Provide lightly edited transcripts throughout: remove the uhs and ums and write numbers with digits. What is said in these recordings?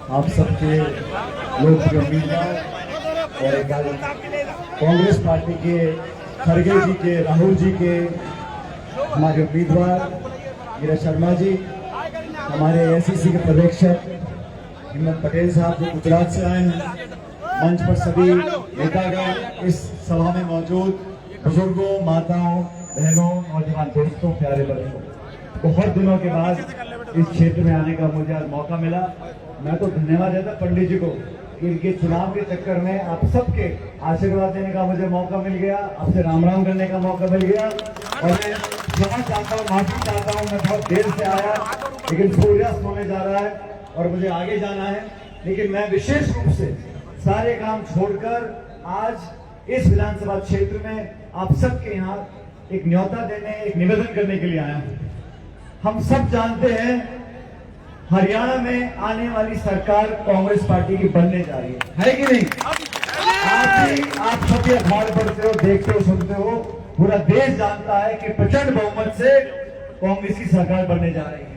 आप सबके लोकप्रिय उम्मीदवार और कांग्रेस पार्टी के खड़गे जी के, राहुल जी के, हमारे उम्मीदवार नीरज शर्मा जी, हमारे एसीसी के प्रदेशक हिम्मत पटेल साहब जो गुजरात से आए हैं, मंच पर सभी नेतागण, इस सभा में मौजूद बुजुर्गों, माताओं, बहनों, नौजवान दोस्तों, प्यारे बच्चों, बहुत दिनों के बाद इस क्षेत्र में आने का मुझे आज मौका मिला। मैं तो धन्यवाद देता पंडित जी को कि इनके चुनाव के चक्कर में आप सबके आशीर्वाद देने का मुझे मौका मिल गया, आपसे राम राम करने का मौका मिल गया। और मैं क्षमा चाहता हूँ, माफी चाहता हूँ, मैं बहुत देर से आया, लेकिन सूर्यास्त होने जा रहा है और मुझे आगे जाना है। लेकिन मैं विशेष रूप से सारे काम छोड़कर आज इस विधानसभा क्षेत्र में आप सबके यहाँ एक न्योता देने, एक निवेदन करने के लिए आया हूँ। हम सब जानते हैं हरियाणा में आने वाली सरकार कांग्रेस पार्टी की बनने जा रही है कि नहीं? आज ही आप सभी अखबार पढ़ते हो, देखते हो, सुनते हो, पूरा देश जानता है कि प्रचंड बहुमत से कांग्रेस की सरकार बनने जा रही है।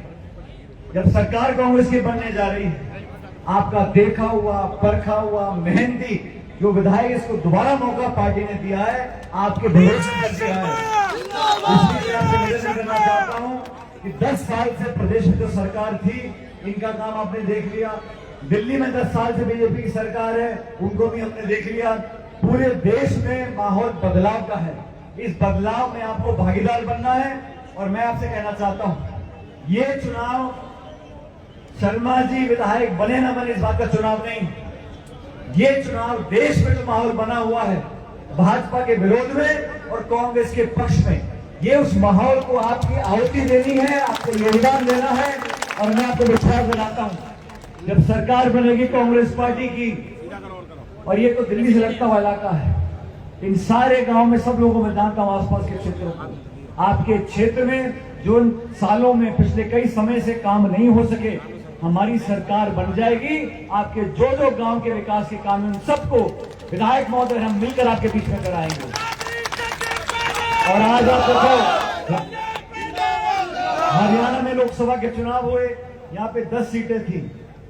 जब सरकार कांग्रेस की बनने जा रही है, आपका देखा हुआ, परखा हुआ, मेहनती जो विधायक, इसको दोबारा मौका पार्टी ने दिया है, आपके भरोसे कर दिया है। इसलिए मैं निवेदन करना चाहता हूं कि 10 साल से प्रदेश में जो सरकार थी, इनका काम आपने देख लिया। दिल्ली में 10 साल से बीजेपी की सरकार है, उनको भी हमने देख लिया। पूरे देश में माहौल बदलाव का है। इस बदलाव में आपको भागीदार बनना है। और मैं आपसे कहना चाहता हूं, ये चुनाव शर्मा जी विधायक बने ना बने इस बात का चुनाव नहीं, ये चुनाव देश में जो माहौल बना हुआ है भाजपा के विरोध में और कांग्रेस के पक्ष में, ये उस माहौल को आपकी आहुति देनी है, आपको योगदान देना है। और मैं आपको विश्वास दिलाता हूं, जब सरकार बनेगी कांग्रेस पार्टी की, और ये तो दिल्ली से लगता हुआ इलाका है, इन सारे गांव में सब लोगों में जानता हूं, आसपास के क्षेत्रों को, आपके क्षेत्र में जो सालों में पिछले कई समय से काम नहीं हो सके, हमारी सरकार बन जाएगी। आपके जो जो गांव के विकास के काम हैं, सबको विधायक महोदय हम मिलकर आपके बीच में कराएंगे। और आज आप देखो, हरियाणा में लोकसभा के चुनाव हुए, यहाँ पे 10 सीटें थी।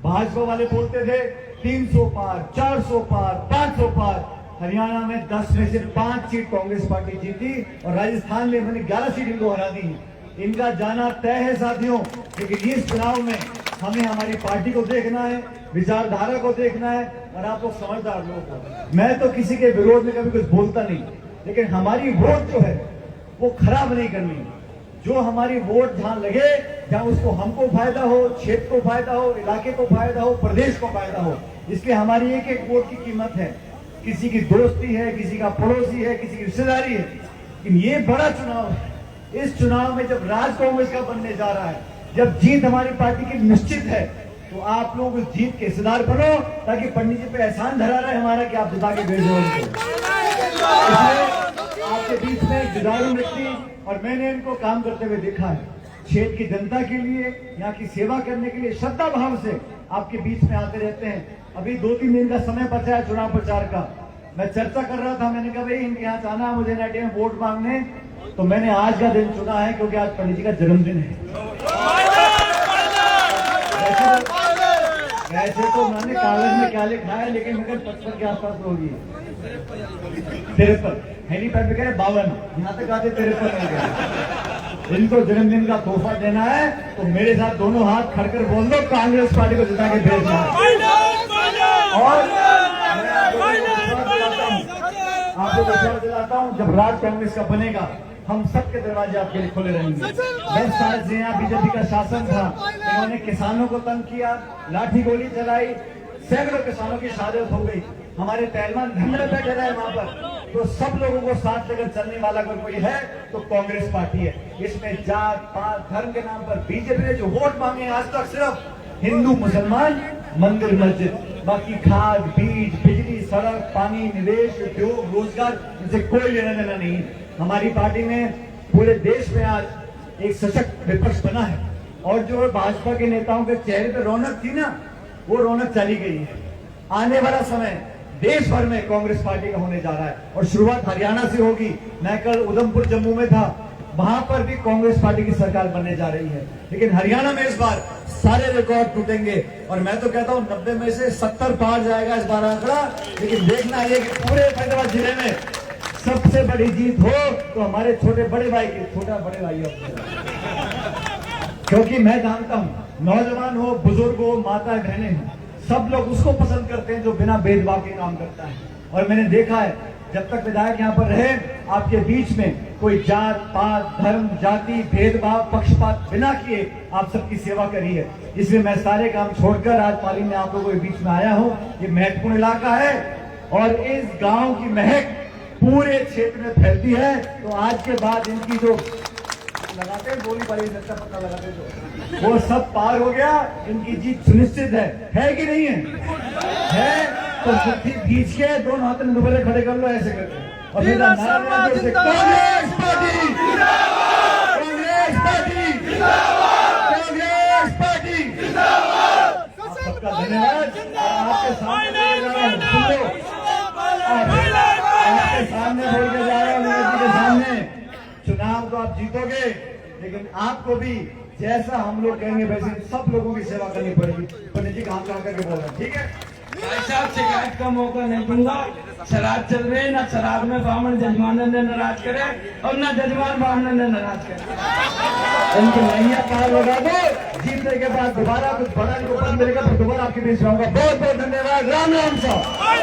भाजपा वाले बोलते थे 300 पार, 400 पार, 500 पार। हरियाणा में 10 में से 5 सीट कांग्रेस पार्टी जीती और राजस्थान में मैंने 11 सीट इनको हरा दी। इनका जाना तय है साथियों, लेकिन इस चुनाव में हमें हमारी पार्टी को देखना है, विचारधारा को देखना है। और आप लोग समझदार लोग हो, मैं तो किसी के विरोध में कभी कुछ बोलता नहीं, लेकिन हमारी वोट जो है वो खराब नहीं करनी। जो हमारी वोट जहां लगे, जहां उसको हमको फायदा हो, क्षेत्र को फायदा हो, इलाके को फायदा हो, प्रदेश को फायदा हो, इसलिए हमारी एक एक वोट की कीमत है। किसी की दोस्ती है, किसी का पड़ोसी है, किसी की रिश्तेदारी है, लेकिन ये बड़ा चुनाव है। इस चुनाव में जब राज कांग्रेस का बनने जा रहा है, जब जीत हमारी पार्टी की निश्चित है, तो आप लोग उस जीत के हिस्सेदार बनो, ताकि पंडित जी पे एहसान धरा रहे हमारा कि आप जिता के भेज दो उनको। आपके बीच में एक जुझारू व्यक्ति, और मैंने इनको काम करते हुए देखा है, क्षेत्र की जनता के लिए, यहाँ की सेवा करने के लिए श्रद्धा भाव से आपके बीच में आते रहते हैं। अभी 2-3 दिन का समय बचा है चुनाव प्रचार का। मैं चर्चा कर रहा था, मैंने कहा भाई इनके यहाँ जाना है मुझे नाटे में वोट मांगने, तो मैंने आज का दिन चुना है क्योंकि आज पंडित जी का जन्मदिन है। वैसे तो मैंने कागज में क्या लिखा है, लेकिन मगर 55 के आसपास होगी, 53 हेलीपैड पे कह रहे 52, यहाँ तक आते 53 हो गया। इनको जन्मदिन का तोहफा देना है, तो मेरे साथ दोनों हाथ खड़कर बोल दो कांग्रेस पार्टी को जिता के भेजना है। और आपको विश्वास दिलाता हूँ, जब राज कांग्रेस का बनेगा, हम सबके दरवाजे आपके लिए खुले रहेंगे। 10 साल से यहाँ बीजेपी का शासन था, इन्होंने किसानों को तंग किया, लाठी गोली चलाई, सैकड़ों किसानों की शहादत हो गई। हमारे पहलवान धरने बैठे रहे वहां पर। तो सब लोगों को साथ लेकर चलने वाला अगर कोई है तो कांग्रेस पार्टी है। इसमें जात पात धर्म के नाम पर बीजेपी ने जो वोट मांगे आज तक सिर्फ हिंदू मुसलमान, मंदिर मस्जिद, बाकी खाद बीज बिजली सड़क पानी निवेश उद्योग रोजगार, इनसे कोई लेना देना नहीं। हमारी पार्टी में पूरे देश में आज एक सशक्त विपक्ष बना है, और जो भाजपा के नेताओं के चेहरे पर रौनक थी ना, वो रौनक चली गई है। आने वाला समय देश भर में कांग्रेस पार्टी का होने जा रहा है, और शुरुआत हरियाणा से होगी। मैं कल उधमपुर जम्मू में था, वहां पर भी कांग्रेस पार्टी की सरकार बनने जा रही है। लेकिन हरियाणा में इस बार सारे रिकॉर्ड टूटेंगे। और मैं तो कहता हूं 90 में से 70 पार जाएगा इस बार आंकड़ा। लेकिन देखना ये कि पूरे फैजाबाद जिले में सबसे बड़ी जीत हो तो हमारे छोटे बड़े भाई की, छोटा बड़े भाई क्योंकि मैं जानता हूं नौजवान हो, बुजुर्ग हो, माता बहनें हो, सब लोग उसको पसंद करते हैं जो बिना भेदभाव के काम करता है। और मैंने देखा है जब तक विधायक यहाँ पर रहे आपके बीच में कोई जात पात धर्म जाति भेदभाव पक्षपात बिना किए आप सबकी सेवा करी है। इसलिए मैं सारे काम छोड़कर आज पाली में आप लोगों के बीच में आया हूँ। ये महत्वपूर्ण इलाका है और इस गांव की महक पूरे क्षेत्र में फैलती है। तो आज के बाद इनकी जो लगाते हैं गोली बारी नक्शा पत्ता लगाते जो वो सब पार हो गया। इनकी जीत सुनिश्चित है कि नहीं है? तो मुट्ठी खींच के दोनों हाथ में दुबले खड़े कर लो ऐसे करके और फिर Congress party, Congress party, Congress party. सबका धन्यवाद। आपके सामने बोल के जा रहा हूँ के सामने, चुनाव तो आप जीतोगे लेकिन आपको भी जैसा हम लोग कहेंगे वैसे सब लोगों की सेवा करनी पड़ेगी। पंडित जी काम करके बोल रहे हैं, ठीक है भाई साहब? शिकायत का मौका नहीं दूंगा। शराब चल रही है ना, शराब में ब्राह्मण जजमान ने नाराज करे और ना जजमान ब्राह्मण ने नाराज करे। इनकी नैया पार लगा दो। जीतने के बाद दोबारा कुछ बड़ा इनको पद मिलेगा तो दोबारा आपके बीच रहूंगा। बहुत बहुत धन्यवाद। राम राम साहब।